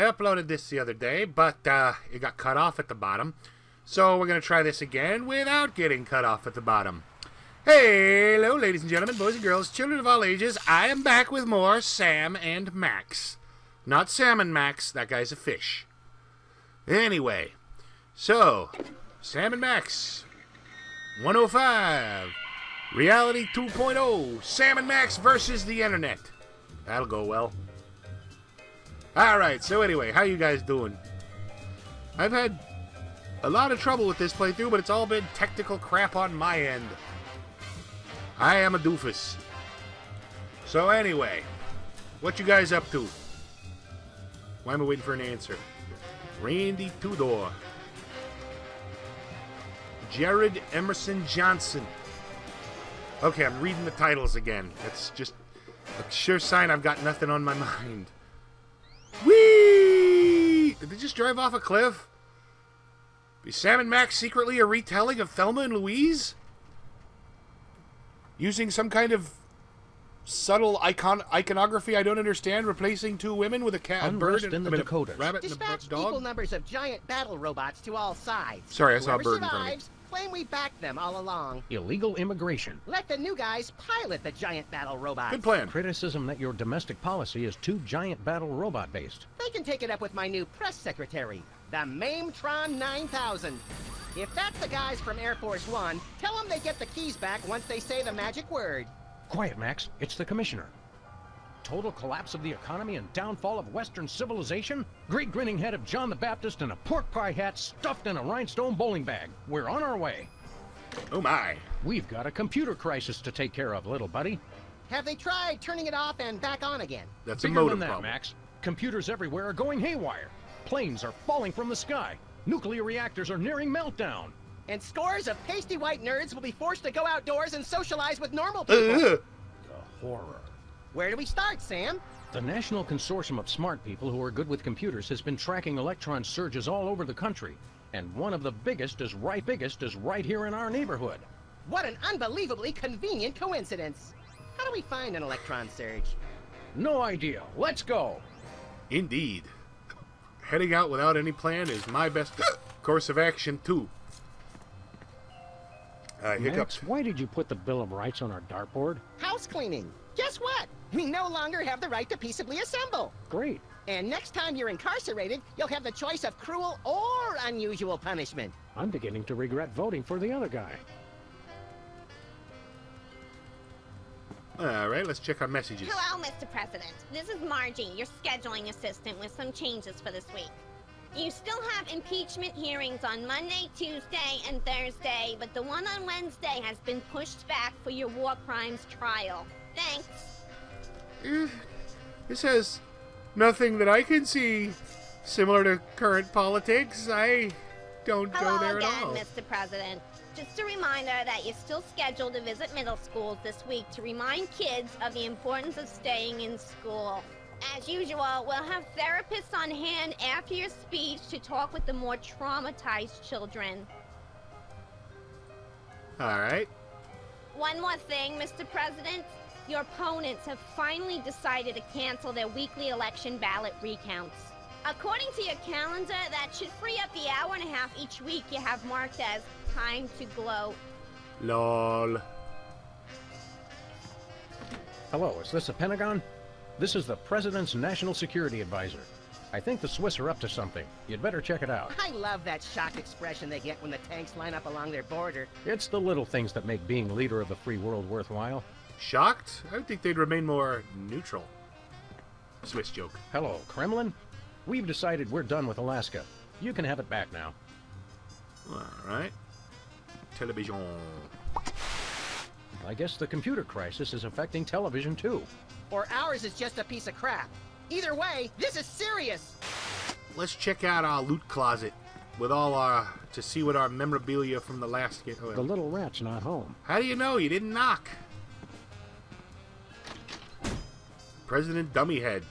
uploaded this the other day, but it got cut off at the bottom. So we're going to try this again without getting cut off at the bottom. Hello, ladies and gentlemen, boys and girls, children of all ages. I am back with more Sam and Max. Not Sam and Max, that guy's a fish. Anyway, so, Sam and Max, 105, Reality 2.0, Sam and Max versus the Internet. That'll go well. Alright, so anyway, how you guys doing? I've had a lot of trouble with this playthrough, but it's all been technical crap on my end. I am a doofus. So anyway, what you guys up to? Why am I waiting for an answer? Randy Tudor. Jared Emerson Johnson. Okay, I'm reading the titles again. That's just a sure sign I've got nothing on my mind. Whee! Did they just drive off a cliff? Is Sam and Max secretly a retelling of Thelma and Louise? Using some kind of subtle iconography I don't understand, replacing two women with a cat, a bird, and a rabbit, and a dog? Equal numbers of giant battle robots to all sides. Sorry, I saw a bird in front of me. Claim we backed them all along. Illegal immigration. Let the new guys pilot the giant battle robots. Good plan. Criticism that your domestic policy is too giant battle robot based. They can take it up with my new press secretary, the Mametron 9000. If that's the guys from Air Force One, tell them they get the keys back once they say the magic word. Quiet, Max. It's the commissioner. Total collapse of the economy and downfall of Western civilization? Great grinning head of John the Baptist and a pork pie hat stuffed in a rhinestone bowling bag. We're on our way. Oh my. We've got a computer crisis to take care of, little buddy. Have they tried turning it off and back on again? That's a Bigger modem than that, problem. Max. Computers everywhere are going haywire. Planes are falling from the sky. Nuclear reactors are nearing meltdown. And scores of pasty white nerds will be forced to go outdoors and socialize with normal people. The horror. Where do we start, Sam? The National Consortium of Smart People who are good with computers has been tracking electron surges all over the country. And one of the biggest is right here in our neighborhood. What an unbelievably convenient coincidence. How do we find an electron surge? No idea. Let's go. Indeed. Heading out without any plan is my best course of action, too. Hiccups. Max, why did you put the Bill of Rights on our dartboard? House cleaning. Guess what? We no longer have the right to peaceably assemble. Great. And next time you're incarcerated, you'll have the choice of cruel or unusual punishment. I'm beginning to regret voting for the other guy. Alright, let's check our messages. Hello, Mr. President. This is Margie, your scheduling assistant, with some changes for this week. You still have impeachment hearings on Monday, Tuesday, and Thursday, but the one on Wednesday has been pushed back for your war crimes trial. Thanks. This has nothing that I can see similar to current politics. I don't go there Hello at all. again, Mr. President. Just a reminder that you're still scheduled to visit middle schools this week to remind kids of the importance of staying in school. As usual, we'll have therapists on hand after your speech to talk with the more traumatized children. Alright. One more thing, Mr. President. Your opponents have finally decided to cancel their weekly election ballot recounts. According to your calendar, that should free up the hour and a half each week you have marked as time to gloat. Lol. Hello, is this the Pentagon? This is the President's National Security Advisor. I think the Swiss are up to something. You'd better check it out. I love that shocked expression they get when the tanks line up along their border. It's the little things that make being leader of the free world worthwhile. Shocked? I would think they'd remain more neutral. Swiss joke. Hello, Kremlin? We've decided we're done with Alaska. You can have it back now. Alright. Television. I guess the computer crisis is affecting television too. Or ours is just a piece of crap. Either way, this is serious. Let's check out our loot closet with all our to see what our memorabilia from the last game. The little rat's not home. How do you know? You didn't knock. President Dummyhead.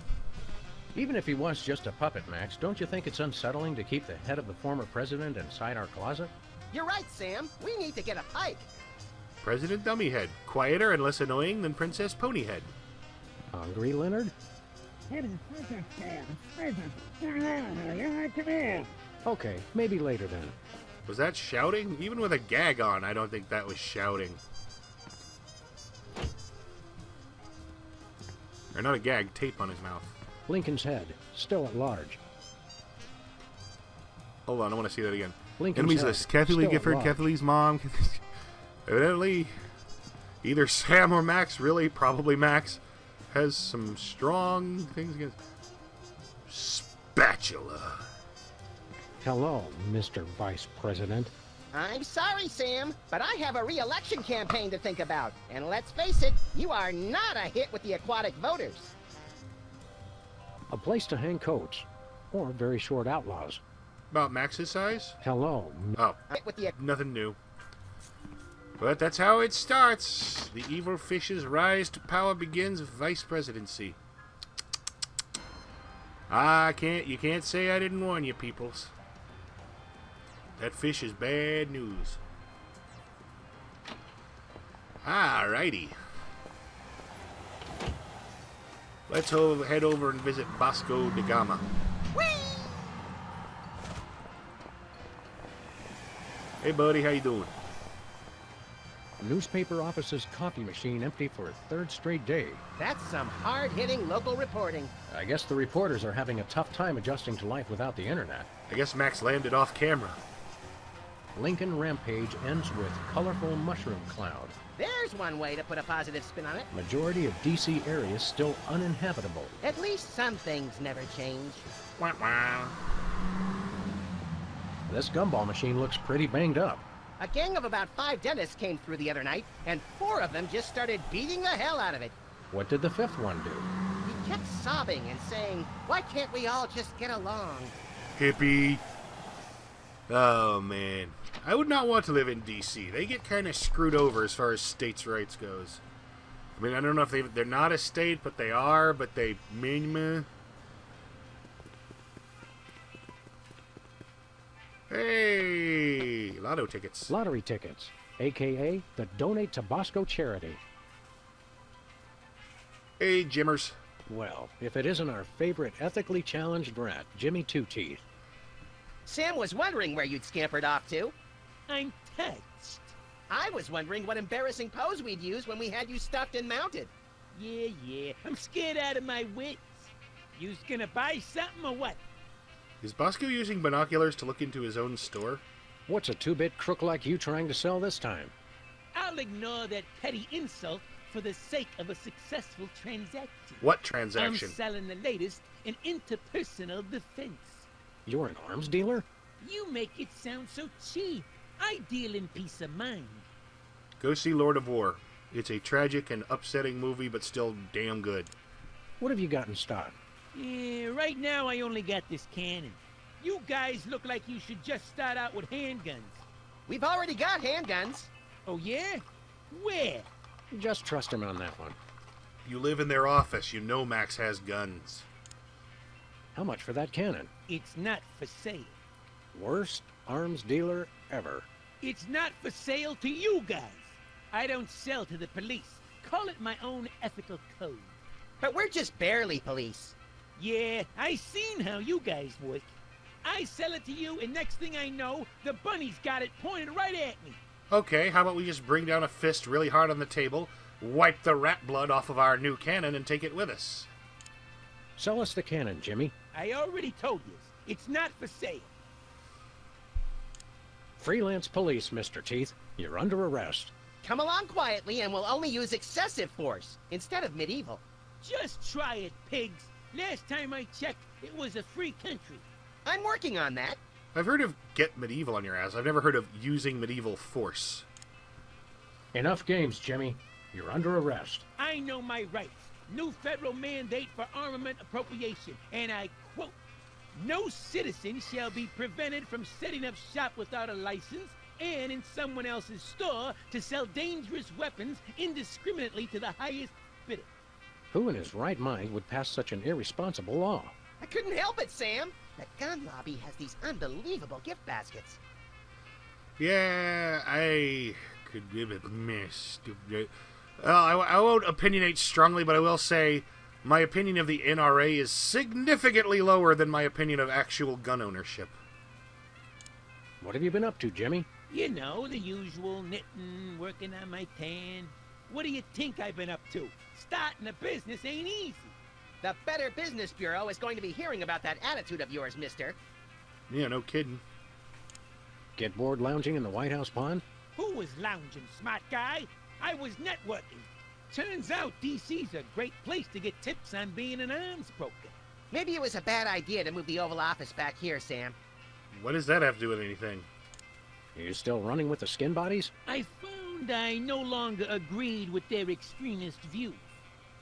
Even if he was just a puppet, Max, don't you think it's unsettling to keep the head of the former president inside our closet? You're right, Sam. We need to get a pike. President Dummyhead. Quieter and less annoying than Princess Ponyhead. Hungry, Leonard? Okay, maybe later then. Was that shouting? Even with a gag on, I don't think that was shouting. Or not a gag, tape on his mouth. Lincoln's head, still at large. Hold on, I want to see that again. Lincoln's Enemies head, list. Kathy Lee still at Gifford, large. Kathy Lee's mom. Evidently, either Sam or Max, really, probably Max, has some strong things against... Spatula. Hello, Mr. Vice President. I'm sorry, Sam, but I have a re-election campaign to think about. And let's face it, you are not a hit with the aquatic voters. A place to hang coats. Or very short outlaws. About Max's size? Hello. Oh, Hit with the nothing new. But that's how it starts. The evil fish's rise to power begins with vice presidency. You can't say I didn't warn you, peoples. That fish is bad news. Alrighty. Let's head over and visit Vasco da Gama. Hey buddy, how you doing? Newspaper office's coffee machine empty for a third straight day. That's some hard-hitting local reporting. I guess the reporters are having a tough time adjusting to life without the internet. I guess Max landed off camera. Lincoln Rampage ends with colorful mushroom cloud. There's one way to put a positive spin on it. Majority of DC areas still uninhabitable. At least some things never change. Wah, wah. This gumball machine looks pretty banged up. A gang of about 5 dentists came through the other night, and 4 of them just started beating the hell out of it. What did the 5th one do? He kept sobbing and saying, "Why can't we all just get along?" Hippie. Oh man. I would not want to live in DC. They get kind of screwed over as far as states' rights goes. I mean, I don't know if they're not a state, but they are, but they... Hey! Lotto tickets. Lottery tickets, a.k.a. the Donate to Bosco charity. Hey, Jimmers. Well, if it isn't our favorite ethically challenged rat, Jimmy Two-Teeth. Sam was wondering where you'd scampered off to. I'm touched. I was wondering what embarrassing pose we'd use when we had you stuffed and mounted. Yeah, I'm scared out of my wits. You's gonna buy something or what? Is Bosco using binoculars to look into his own store? What's a 2-bit crook like you trying to sell this time? I'll ignore that petty insult for the sake of a successful transaction. What transaction? I'm selling the latest in interpersonal defense. You're an arms dealer? You make it sound so cheap. I deal in peace of mind. Go see Lord of War. It's a tragic and upsetting movie, but still damn good. What have you got in stock? Yeah, right now I only got this cannon. You guys look like you should just start out with handguns. We've already got handguns. Oh yeah? Where? Just trust him on that one. You live in their office. You know Max has guns. How much for that cannon? It's not for sale. Worst arms dealer ever. It's not for sale to you guys. I don't sell to the police. Call it my own ethical code. But we're just barely police. Yeah, I seen how you guys work. I sell it to you, and next thing I know, the bunny's got it pointed right at me. Okay, how about we just bring down a fist really hard on the table, wipe the rat blood off of our new cannon, and take it with us? Sell us the cannon, Jimmy. I already told you, it's not for sale. Freelance police, Mr. Teeth. You're under arrest. Come along quietly, and we'll only use excessive force instead of medieval. Just try it, pigs. Last time I checked, it was a free country. I'm working on that. I've heard of get medieval on your ass. I've never heard of using medieval force. Enough games, Jimmy. You're under arrest. I know my rights. New federal mandate for armament appropriation, and I quote, "No citizen shall be prevented from setting up shop without a license and in someone else's store to sell dangerous weapons indiscriminately to the highest bidder." Who in his right mind would pass such an irresponsible law? I couldn't help it, Sam. The gun lobby has these unbelievable gift baskets. Yeah, I could give it a miss. I won't opinionate strongly, but I will say My opinion of the NRA is significantly lower than my opinion of actual gun ownership. What have you been up to, Jimmy? You know, the usual knitting, working on my tan. What do you think I've been up to? Starting a business ain't easy. The Better Business Bureau is going to be hearing about that attitude of yours, mister. Yeah, no kidding. Get bored lounging in the White House pond? Who was lounging, smart guy? I was networking. Turns out DC's a great place to get tips on being an arms broker. Maybe it was a bad idea to move the Oval Office back here, Sam. What does that have to do with anything? Are you still running with the skin bodies? I found I no longer agreed with their extremist views.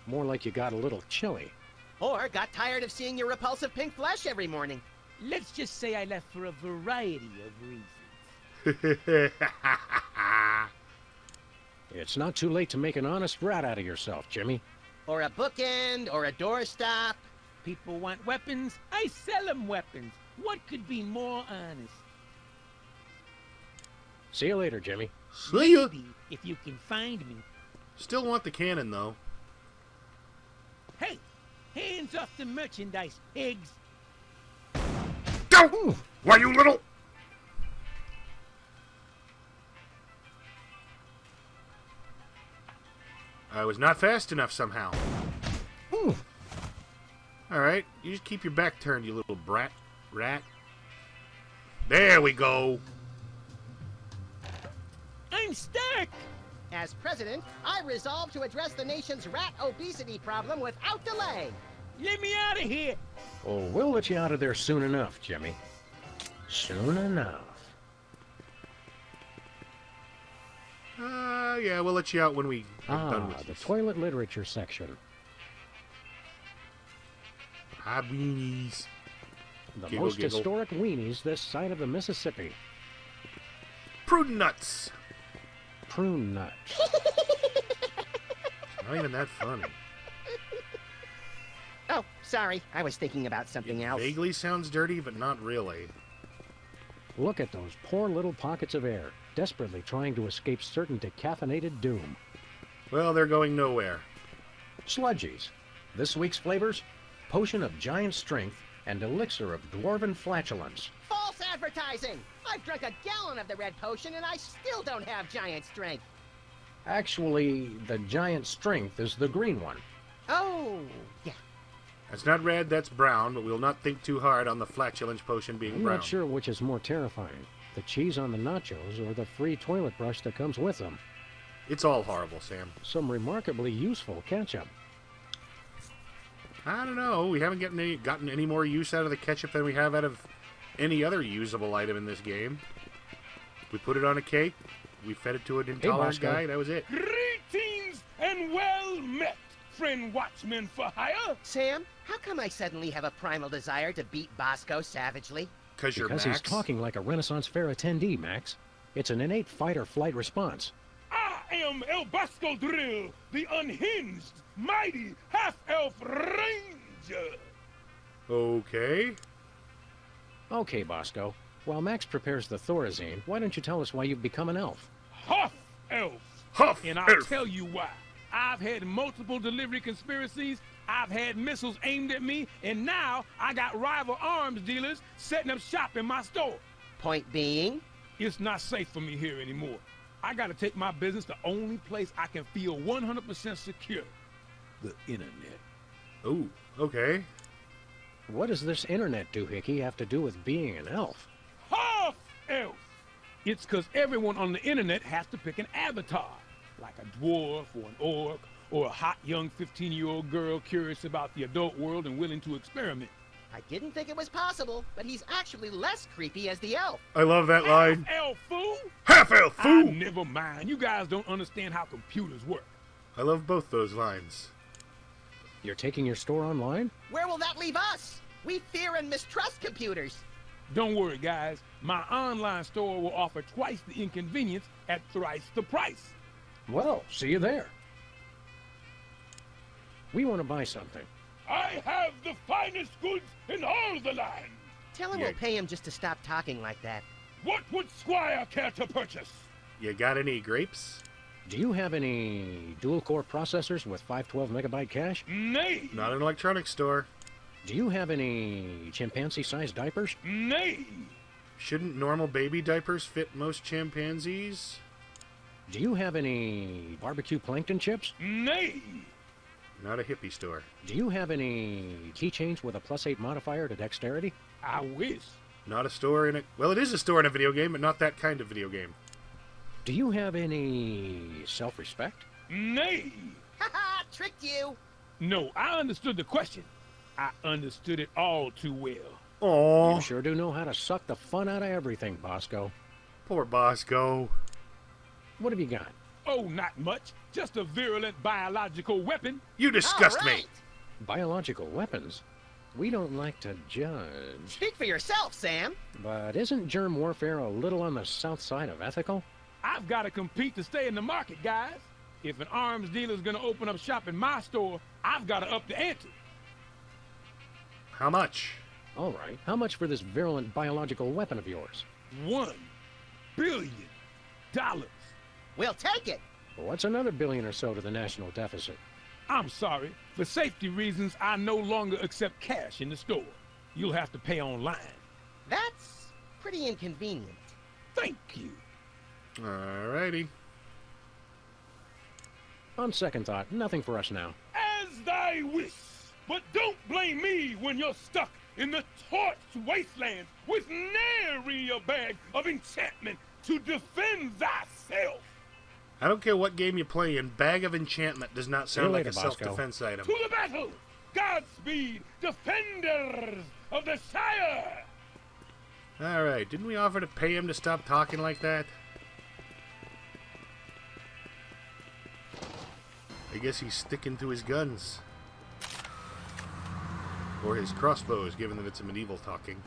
More like you got a little chilly. Or got tired of seeing your repulsive pink flesh every morning. Let's just say I left for a variety of reasons. It's not too late to make an honest rat out of yourself, Jimmy. Or a bookend, or a doorstop. People want weapons, I sell them weapons. What could be more honest? See you later, Jimmy. See ya! Maybe, if you can find me. Still want the cannon, though. Hey, hands off the merchandise, pigs. Go! Why, you little... I was not fast enough somehow. Ooh. Alright, you just keep your back turned, you little rat. There we go. I'm stuck! As president, I resolve to address the nation's rat obesity problem without delay. Let me out of here! Oh, we'll let you out of there soon enough, Jimmy. Soon enough. Yeah, we'll let you out when we are done with The this. toilet literature section. Hi, weenies. The Giggle, most giggle. historic weenies this side of the Mississippi. Prune nuts. Prune nut. Not even that funny. Oh, sorry. I was thinking about something else. Vaguely sounds dirty, but not really. Look at those poor little pockets of air, desperately trying to escape certain decaffeinated doom. Well, they're going nowhere. Sludgies. This week's flavors: potion of giant strength and elixir of dwarven flatulence. False advertising! I've drunk a gallon of the red potion and I still don't have giant strength. Actually, the giant strength is the green one. Oh, yeah. That's not red, that's brown, but we'll not think too hard on the flatulence potion being I'm brown. not sure which is more terrifying, the cheese on the nachos or the free toilet brush that comes with them. It's all horrible, Sam. Some remarkably useful ketchup. I don't know. We haven't gotten any more use out of the ketchup than we have out of any other usable item in this game. We put it on a cake. We fed it to an intolerant Bosco. guy. That was it. Greetings and well met, friend watchman for hire. Sam, how come I suddenly have a primal desire to beat Bosco savagely? Because you're Because Max. he's talking like a Renaissance Fair attendee, Max. It's an innate fight-or-flight response. I am El Bosco Drill, the unhinged, mighty half-elf ranger. Okay. Okay, Bosco. While Max prepares the Thorazine, why don't you tell us why you've become an elf? Huff elf. Huff And I'll elf. tell you why. I've had multiple delivery conspiracies, I've had missiles aimed at me, and now I got rival arms dealers setting up shop in my store. Point being? It's not safe for me here anymore. I gotta take my business the only place I can feel 100% secure. The internet. Ooh, okay. What does this internet doohickey have to do with being an elf? Half elf! It's cause everyone on the internet has to pick an avatar. Like a dwarf or an orc or a hot young 15-year-old girl curious about the adult world and willing to experiment. I didn't think it was possible, but he's actually less creepy as the elf. I love that line. Half elf fool! Half elf Ah, fool! never mind. You guys don't understand how computers work. I love both those lines. You're taking your store online? Where will that leave us? We fear and mistrust computers. Don't worry, guys. My online store will offer twice the inconvenience at thrice the price. Well, see you there. We want to buy something. I have the finest goods in all the land. Tell him Yeah. we'll pay him just to stop talking like that. What would Squire care to purchase? You got any grapes? Do you have any dual-core processors with 512 megabyte cache? Nay! Not an electronics store. Do you have any chimpanzee-sized diapers? Nay! Shouldn't normal baby diapers fit most chimpanzees? Do you have any barbecue plankton chips? Nay! Not a hippie store. Do you have any keychains with a +8 modifier to dexterity? I wish. Not a store in a... Well, it is a store in a video game, but not that kind of video game. Do you have any self-respect? Nay! Haha, tricked you. No, I understood the question. I understood it all too well. Aww. You sure do know how to suck the fun out of everything, Bosco. Poor Bosco. What have you got? Oh, not much. Just a virulent biological weapon. You disgust All me. right. Biological weapons? We don't like to judge. Speak for yourself, Sam. But isn't germ warfare a little on the south side of ethical? I've got to compete to stay in the market, guys. If an arms dealer's gonna open up shop in my store, I've got to up the ante. How much? All right, how much for this virulent biological weapon of yours? $1 billion. We'll take it. What's another billion or so to the national deficit? I'm sorry. For safety reasons, I no longer accept cash in the store. You'll have to pay online. That's pretty inconvenient. Thank you. Alrighty. On second thought, nothing for us now. As thy wish. But don't blame me when you're stuck in the torched wasteland with nary a bag of enchantment to defend thyself. I don't care what game you play in, Bag of Enchantment does not See you sound like later, a Bosco. self-defense item. To the battle! Godspeed, defenders of the Shire! Alright, didn't we offer to pay him to stop talking like that? I guess he's sticking to his guns. Or his crossbows, given that it's a medieval talking.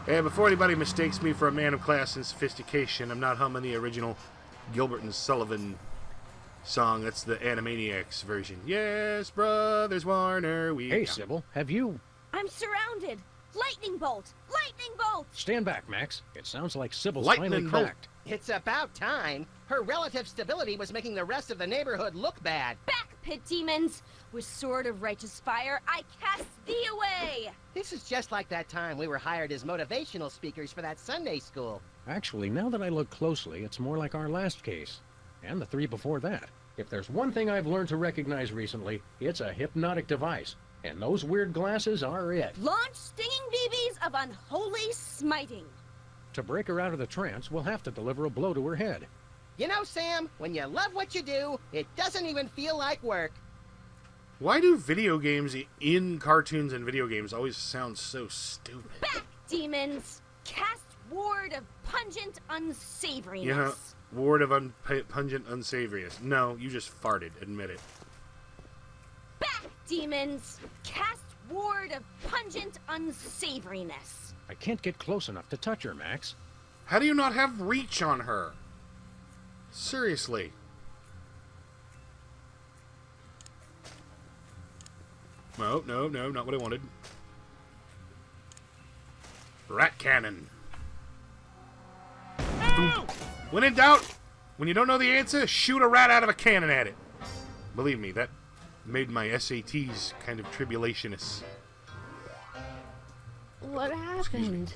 And before anybody mistakes me for a man of class and sophistication, I'm not humming the original Gilbert and Sullivan song. That's the Animaniacs version. Yes, brothers Warner, we... Hey, Sybil, have you... I'm surrounded. Lightning bolt! Lightning bolt! Stand back, Max. It sounds like Sybil's Lightning finally bolt. cracked. It's about time. Her relative stability was making the rest of the neighborhood look bad. Back, pit demons! With sword of righteous fire, I cast thee away! This is just like that time we were hired as motivational speakers for that Sunday school. Actually, now that I look closely, it's more like our last case. And the 3 before that. If there's one thing I've learned to recognize recently, it's a hypnotic device. And those weird glasses are it. Launch stinging BBs of unholy smiting. To break her out of the trance, we'll have to deliver a blow to her head. You know, Sam, when you love what you do, it doesn't even feel like work. Why do video games in cartoons and video games always sound so stupid? Back, demons! Cast ward of pungent unsavoriness. You know, ward of pungent unsavoriness. No, you just farted. Admit it. Back, demons! Cast ward of pungent unsavoriness. I can't get close enough to touch her, Max. How do you not have reach on her? Seriously. No, not what I wanted. Rat cannon. Ow! When in doubt, when you don't know the answer, shoot a rat out of a cannon at it. Believe me, that made my SATs kind of tribulationous. What happened?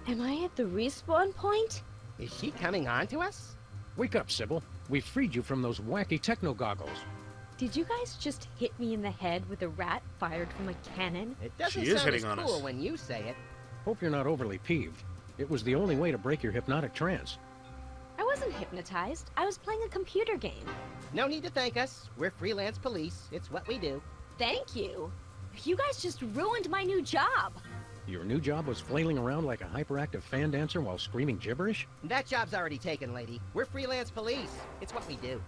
Am I at the respawn point? Is she coming on to us? Wake up, Sybil. We freed you from those wacky techno goggles. Did you guys just hit me in the head with a rat fired from a cannon? It doesn't She is sound as hitting on cool us. when you say it. Hope you're not overly peeved. It was the only way to break your hypnotic trance. I wasn't hypnotized. I was playing a computer game. No need to thank us. We're freelance police. It's what we do. Thank you. You guys just ruined my new job. Your new job was flailing around like a hyperactive fan dancer while screaming gibberish? That job's already taken, lady. We're freelance police. It's what we do.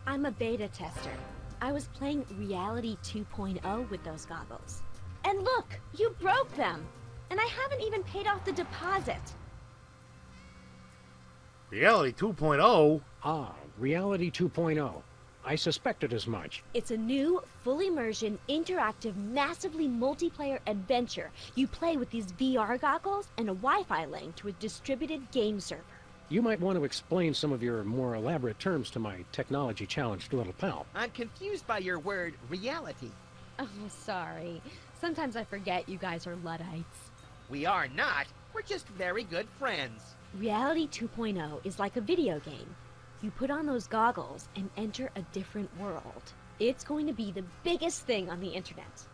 I'm a beta tester. I was playing Reality 2.0 with those goggles. And look, you broke them. And I haven't even paid off the deposit. Reality 2.0? Ah, Reality 2.0. I suspected as much. It's a new, full immersion, interactive, massively multiplayer adventure. You play with these VR goggles and a Wi-Fi link to a distributed game server. You might want to explain some of your more elaborate terms to my technology-challenged little pal. I'm confused by your word reality. Oh, sorry. Sometimes I forget you guys are Luddites. We are not. We're just very good friends. Reality 2.0 is like a video game. You put on those goggles and enter a different world. It's going to be the biggest thing on the internet.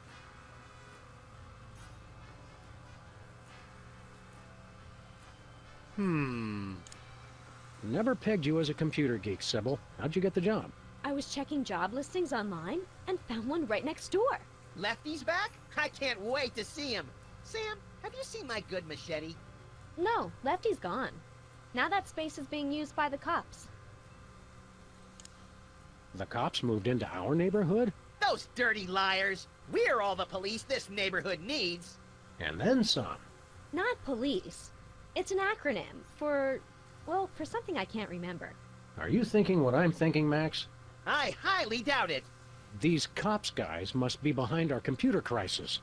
Never pegged you as a computer geek, Sybil. How'd you get the job? I was checking job listings online and found one right next door. Lefty's back? I can't wait to see him. Sam, have you seen my good machete? No, Lefty's gone. Now that space is being used by the cops. The cops moved into our neighborhood? Those dirty liars. We're all the police this neighborhood needs. And then some. Not police. It's an acronym for, well, for something I can't remember. Are you thinking what I'm thinking, Max? I highly doubt it. These cops guys must be behind our computer crisis.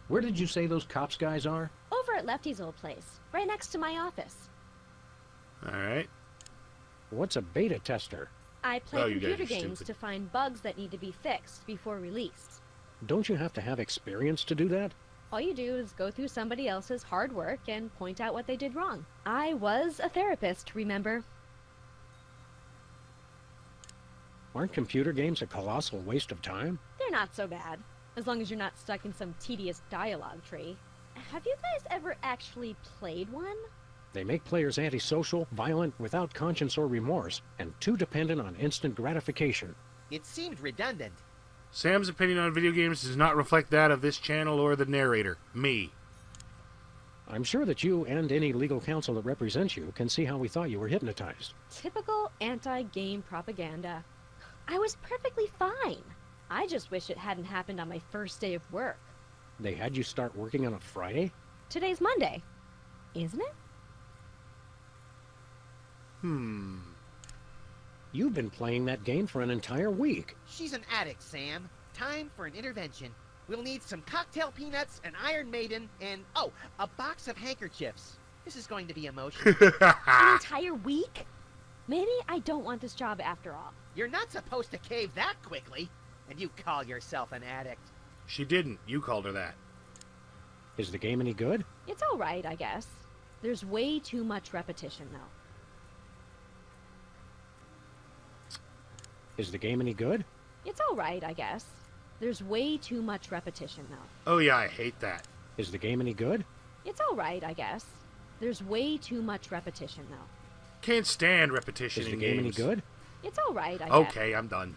Where did you say those cops guys are? Over at Lefty's old place, right next to my office. Alright. What's a beta tester? I play Oh, you guys computer are games stupid. to find bugs that need to be fixed before release. Don't you have to have experience to do that? All you do is go through somebody else's hard work and point out what they did wrong. I was a therapist, remember? Aren't computer games a colossal waste of time? They're not so bad, as long as you're not stuck in some tedious dialogue tree. Have you guys ever actually played one? They make players antisocial, violent, without conscience or remorse, and too dependent on instant gratification. It seemed redundant. Sam's opinion on video games does not reflect that of this channel or the narrator, me. I'm sure that you and any legal counsel that represents you can see how we thought you were hypnotized. Typical anti-game propaganda. I was perfectly fine. I just wish it hadn't happened on my first day of work. They had you start working on a Friday? Today's Monday, isn't it? You've been playing that game for an entire week. She's an addict, Sam. Time for an intervention. We'll need some cocktail peanuts, an Iron Maiden, and, oh, a box of handkerchiefs. This is going to be emotional. An entire week? Maybe I don't want this job after all. You're not supposed to cave that quickly. And you call yourself an addict. She didn't. You called her that. Is the game any good? It's all right, I guess. There's way too much repetition, though. Is the game any good? It's all right, I guess. There's way too much repetition, though. Oh yeah, I hate that. Is the game any good? It's all right, I guess. There's way too much repetition, though. Can't stand repetition Is the in game any games. good? It's all right, I guess. Okay, I'm done.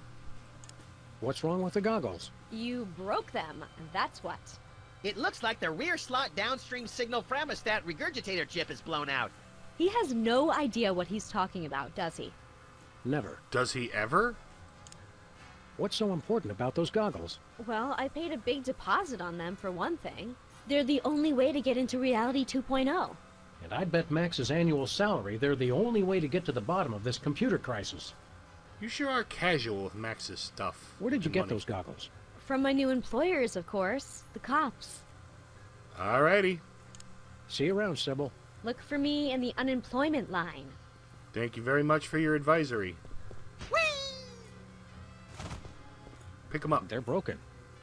What's wrong with the goggles? You broke them, that's what. It looks like the rear slot downstream signal thermostat regurgitator chip is blown out. He has no idea what he's talking about, does he? Never. Does he ever? What's so important about those goggles? Well, I paid a big deposit on them, for one thing. They're the only way to get into Reality 2.0. And I bet Max's annual salary they're the only way to get to the bottom of this computer crisis. You sure are casual with Max's stuff. Where did you and get money. those goggles? From my new employers, of course. The cops. Alrighty. See you around, Sybil. Look for me in the unemployment line. Thank you very much for your advisory. Whee! Pick them up. They're broken.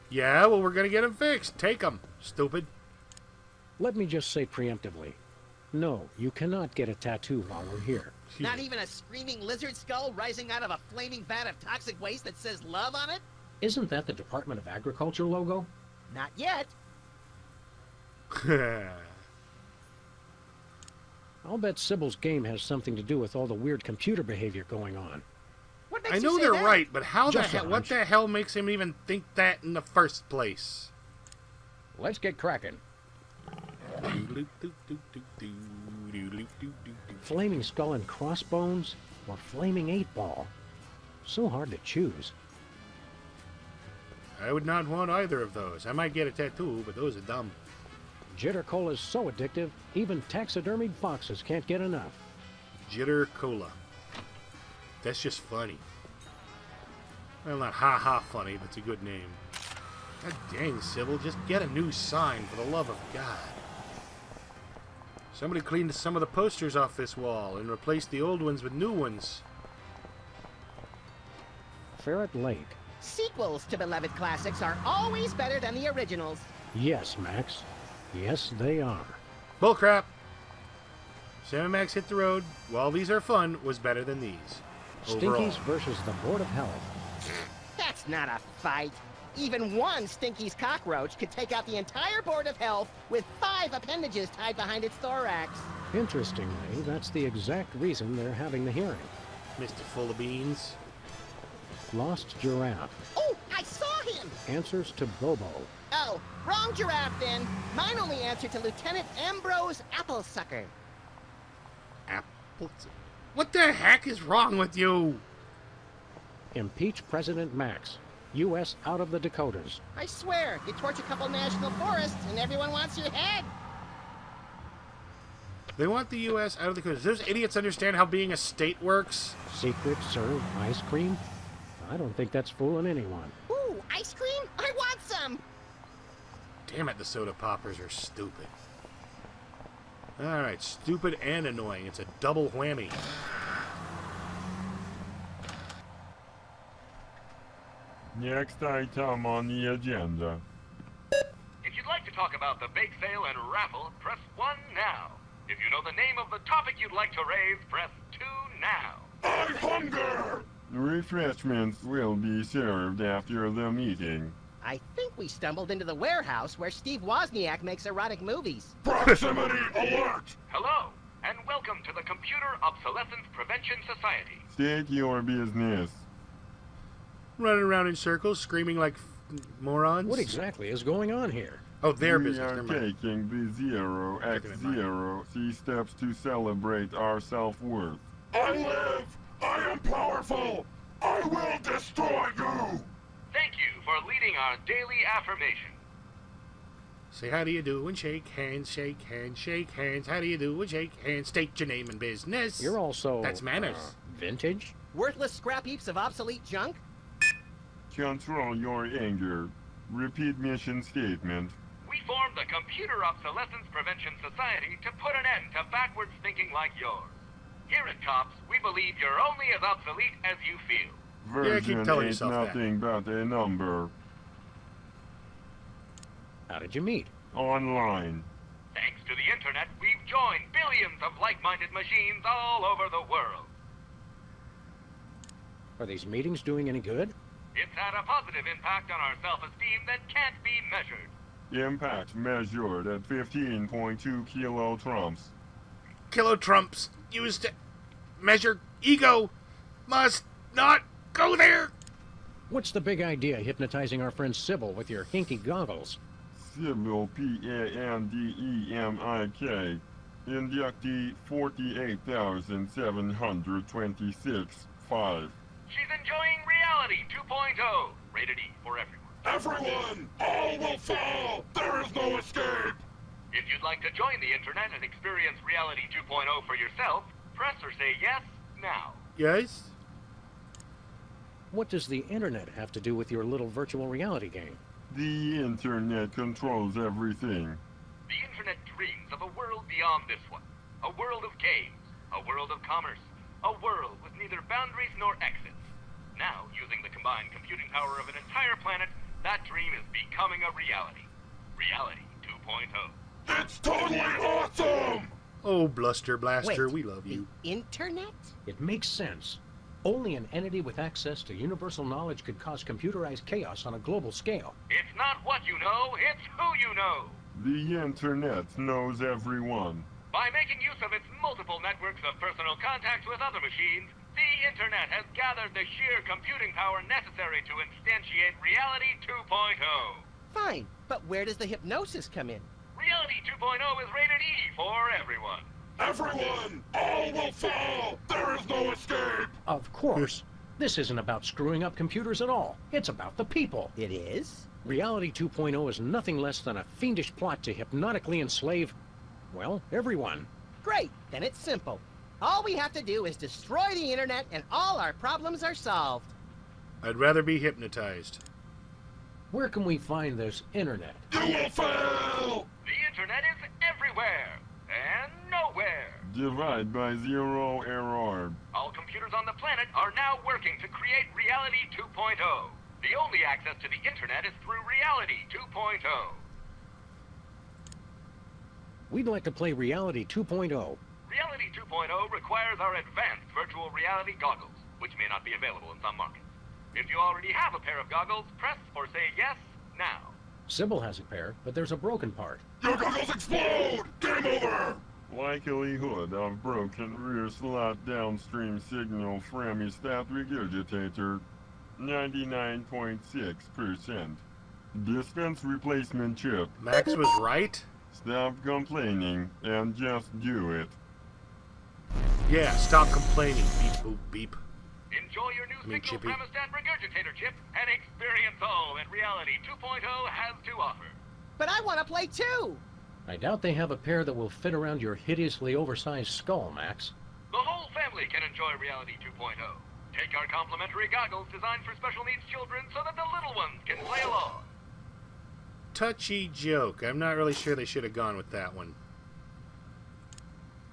Yeah, well, we're gonna get them fixed. Take them, stupid. Let me just say preemptively, no, you cannot get a tattoo while we're here. Not even a screaming lizard skull rising out of a flaming vat of toxic waste that says love on it? Isn't that the Department of Agriculture logo? Not yet. I'll bet Sybil's game has something to do with all the weird computer behavior going on. What makes I you know say they're that? right, but how the Just a hell? What hunch. the hell makes him even think that in the first place? Let's get cracking. Flaming Skull and Crossbones or Flaming 8-Ball? So hard to choose. I would not want either of those. I might get a tattoo, but those are dumb. Jitter Cola is so addictive, even taxidermied foxes can't get enough. Jitter Cola. That's just funny. Well, not ha-ha funny, but it's a good name. God dang, Sybil, just get a new sign, for the love of God. Somebody cleaned some of the posters off this wall and replaced the old ones with new ones. Ferret Lake. Sequels to beloved classics are always better than the originals. Yes, Max. Yes, they are. Bullcrap! Sam and Max hit the road. While these are fun, was better than these. Overall. Stinkies versus the Board of Health. That's not a fight. Even one Stinky's cockroach could take out the entire Board of Health with 5 appendages tied behind its thorax. Interestingly, that's the exact reason they're having the hearing. Mr. Full of Beans. Lost Giraffe. Oh, I saw him! Answers to Bobo. Oh, wrong giraffe then. Mine only answered to Lieutenant Ambrose Applesucker. Apples? What the heck is wrong with you? Impeach President Max. U.S. out of the Dakotas. I swear, you torch a couple national forests and everyone wants your head. They want the U.S. out of the country. Does those idiots understand how being a state works? Secret serve ice cream? I don't think that's fooling anyone. Ooh, ice cream? I want some! Damn it, the soda poppers are stupid. Alright, stupid and annoying. It's a double whammy. Next item on the agenda. If you'd like to talk about the bake sale and raffle, press 1 now. If you know the name of the topic you'd like to raise, press 2 now. I hunger! Refreshments will be served after the meeting. I think we stumbled into the warehouse where Steve Wozniak makes erotic movies. Proximity alert! Hello, and welcome to the Computer Obsolescence Prevention Society. State your business. Running around in circles, screaming like morons. What exactly is going on here? Oh, their We business. are Never mind. taking the Zero X Taking it mine. Zero C steps to celebrate our self-worth. I live! I am powerful! I will destroy you! Thank you for leading our daily affirmation. Say how do you do and shake hands, shake hands, shake hands. How do you do and shake hands? State your name and business. You're also... That's manners. Vintage? Worthless scrap heaps of obsolete junk? Control your anger. Repeat mission statement. We formed the Computer Obsolescence Prevention Society to put an end to backwards thinking like yours. Here at COPS, we believe you're only as obsolete as you feel. Yeah, keep Virgin telling ain't yourself that. nothing but a number. How did you meet? Online. Thanks to the internet, we've joined billions of like-minded machines all over the world. Are these meetings doing any good? It's had a positive impact on our self-esteem that can't be measured. Impact measured at 15.2 kilotrumps. Kilo Trumps used to measure ego must not go there. What's the big idea hypnotizing our friend Sybil with your hinky goggles? Sybil Pandemik. Inductee 48,726-5. She's enjoying Reality 2.0, rated E for everyone. Everyone! All will fall! There is no escape! If you'd like to join the internet and experience Reality 2.0 for yourself, press or say yes now. Yes? What does the internet have to do with your little virtual reality game? The internet controls everything. The internet dreams of a world beyond this one. A world of games, a world of commerce, a world with neither boundaries nor exits. Now, using the combined computing power of an entire planet, that dream is becoming a reality. Reality 2.0. It's totally awesome! Oh, Bluster Blaster, Wait, we love you. The internet? It makes sense. Only an entity with access to universal knowledge could cause computerized chaos on a global scale. It's not what you know, it's who you know. The internet knows everyone. By making use of its multiple networks of personal contacts with other machines, the internet has gathered the sheer computing power necessary to instantiate Reality 2.0. Fine, but where does the hypnosis come in? Reality 2.0 is rated E for everyone. Everyone! All will fall! There is no escape! Of course. This isn't about screwing up computers at all. It's about the people. It is? Reality 2.0 is nothing less than a fiendish plot to hypnotically enslave, well, everyone. Great, then it's simple. All we have to do is destroy the internet and all our problems are solved. I'd rather be hypnotized. Where can we find this internet? You will fail! The internet is everywhere and nowhere. Divide by 0 error. All computers on the planet are now working to create Reality 2.0. The only access to the internet is through Reality 2.0. We'd like to play Reality 2.0. Reality 2.0 requires our advanced virtual reality goggles, which may not be available in some markets. If you already have a pair of goggles, press or say yes now. Sybil has a pair, but there's a broken part. Your goggles explode! Game over! Likelihood of broken rear slot downstream signal from your stat regurgitator, 99.6%. Dispense replacement chip. Max was right? Stop complaining and just do it. Yeah, stop complaining. Beep, boop, beep. Enjoy your new signal Chippy. thermostat regurgitator chip and experience all that Reality 2.0 has to offer. But I want to play too! I doubt they have a pair that will fit around your hideously oversized skull, Max. The whole family can enjoy Reality 2.0. Take our complimentary goggles designed for special needs children so that the little ones can play along. Touchy joke. I'm not really sure they should have gone with that one.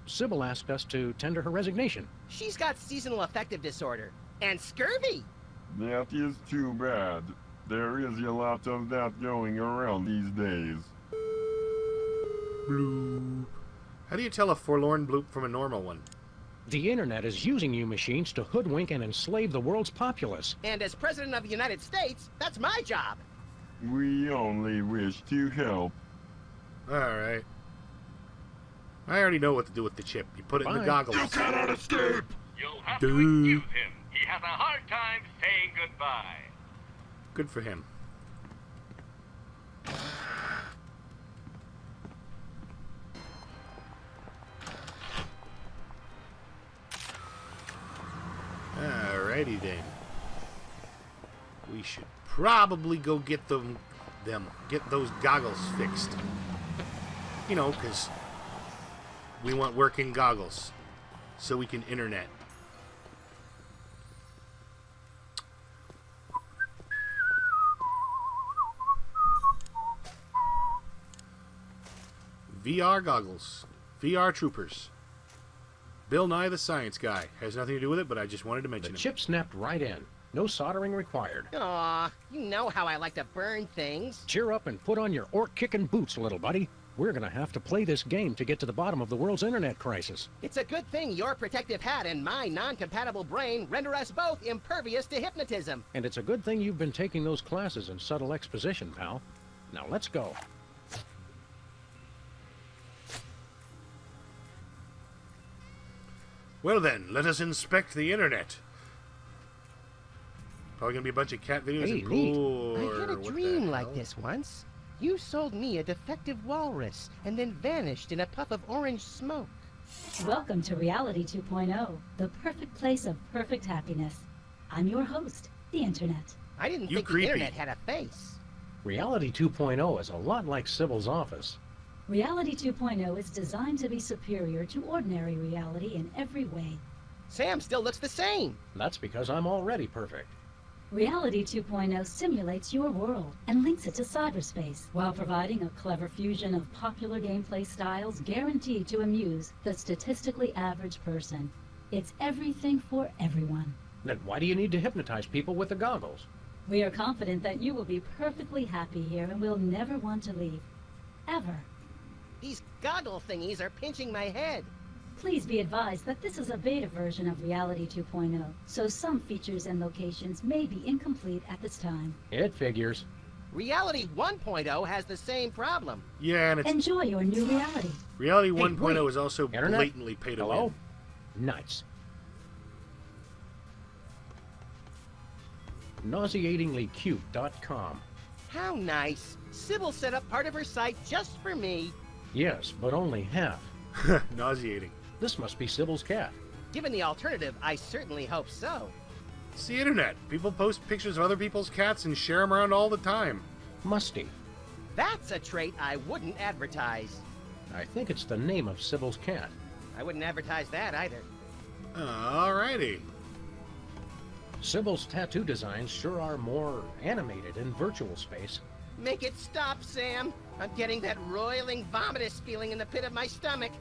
Sybil asked us to tender her resignation. She's got seasonal affective disorder and scurvy. That is too bad. There is a lot of that going around these days. Bloop. How do you tell a forlorn bloop from a normal one? The internet is using you machines to hoodwink and enslave the world's populace. And as President of the United States, that's my job. We only wish to help. Alright. I already know what to do with the chip. You put it in the Bye. goggles. You cannot escape! You'll have Dude. to excuse him. He has a hard time saying goodbye. Good for him. Alrighty then. We should probably go get get those goggles fixed. You know, because we want working goggles so we can internet. VR goggles. VR troopers. Bill Nye the Science Guy. Has nothing to do with it, but I just wanted to The mention it. chip snapped right in. No soldering required. Aw, you know how I like to burn things. Cheer up and put on your orc-kicking boots, little buddy. We're gonna have to play this game to get to the bottom of the world's internet crisis. It's a good thing your protective hat and my non-compatible brain render us both impervious to hypnotism. And it's a good thing you've been taking those classes in subtle exposition, pal. Now let's go. Well then, let us inspect the internet. Probably gonna be a bunch of cat videos Hey, and neat. gore. I had a What the dream like hell? this once. You sold me a defective walrus and then vanished in a puff of orange smoke. Welcome to Reality 2.0, the perfect place of perfect happiness. I'm your host, the Internet. I didn't You think creepy. the internet had a face. Reality 2.0 is a lot like Sybil's office. Reality 2.0 is designed to be superior to ordinary reality in every way. Sam still looks the same. That's because I'm already perfect. Reality 2.0 simulates your world and links it to cyberspace while providing a clever fusion of popular gameplay styles guaranteed to amuse the statistically average person. It's everything for everyone. Then why do you need to hypnotize people with the goggles? We are confident that you will be perfectly happy here and will never want to leave. Ever. These goggle thingies are pinching my head. Please be advised that this is a beta version of Reality 2.0, so some features and locations may be incomplete at this time. It figures. Reality 1.0 has the same problem. Yeah, and it's Enjoy your new reality. Reality Hey, 1.0 wait. is also Internet? blatantly pay to Hello? win. Nice. Nauseatinglycute.com. How nice. Sybil set up part of her site just for me. Yes, but only half. Nauseating. This must be Sybil's cat. Given the alternative, I certainly hope so. It's the internet. People post pictures of other people's cats and share them around all the time. Musty. That's a trait I wouldn't advertise. I think it's the name of Sybil's cat. I wouldn't advertise that either. Alrighty. Sybil's tattoo designs sure are more animated in virtual space. Make it stop, Sam. I'm getting that roiling, vomitous feeling in the pit of my stomach.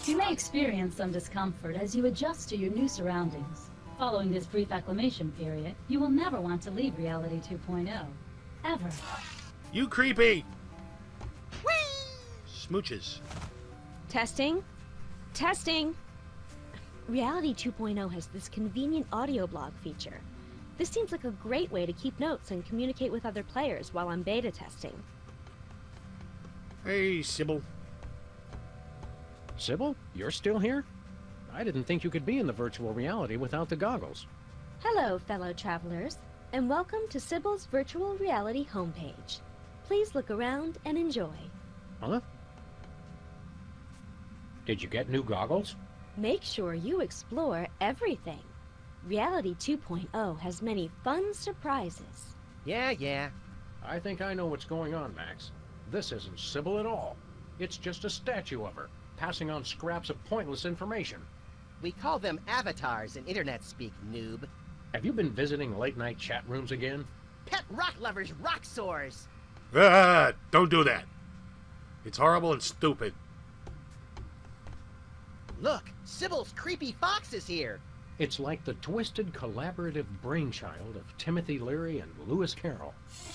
You may experience some discomfort as you adjust to your new surroundings. Following this brief acclimation period, you will never want to leave Reality 2.0. Ever. You creepy! Smooches. Testing? Testing! Reality 2.0 has this convenient audio blog feature. This seems like a great way to keep notes and communicate with other players while I'm beta testing. Hey, Sybil. Sybil, you're still here? I didn't think you could be in the virtual reality without the goggles. Hello, fellow travelers, and welcome to Sybil's virtual reality homepage. Please look around and enjoy. Huh? Did you get new goggles? Make sure you explore everything. Reality 2.0 has many fun surprises. Yeah. I think I know what's going on, Max. This isn't Sybil at all. It's just a statue of her, passing on scraps of pointless information. We call them avatars in internet speak, noob. Have you been visiting late-night chat rooms again? Pet rock lovers rock sores. Don't do that. It's horrible and stupid. Look, Sybil's creepy fox is here. It's like the twisted collaborative brainchild of Timothy Leary and Lewis Carroll.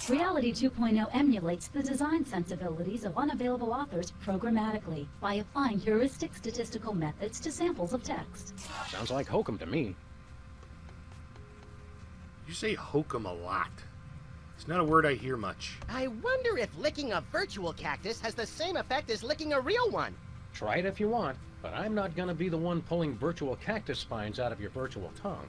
Reality 2.0 emulates the design sensibilities of unavailable authors programmatically by applying heuristic statistical methods to samples of text. Sounds like hokum to me. You say hokum a lot. It's not a word I hear much. I wonder if licking a virtual cactus has the same effect as licking a real one. Try it if you want, but I'm not gonna be the one pulling virtual cactus spines out of your virtual tongue.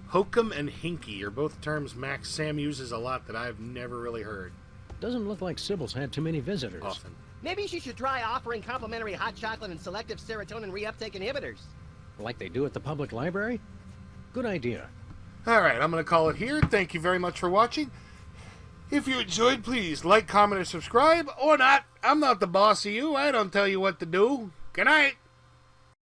Hokum and hinky are both terms Max Sam uses a lot that I've never really heard. Doesn't look like Sybil's had too many visitors. Often. Maybe she should try offering complimentary hot chocolate and selective serotonin reuptake inhibitors. Like they do at the public library? Good idea. Alright, I'm going to call it here. Thank you very much for watching. If you enjoyed, please like, comment, or subscribe. Or not. I'm not the boss of you. I don't tell you what to do. Good night.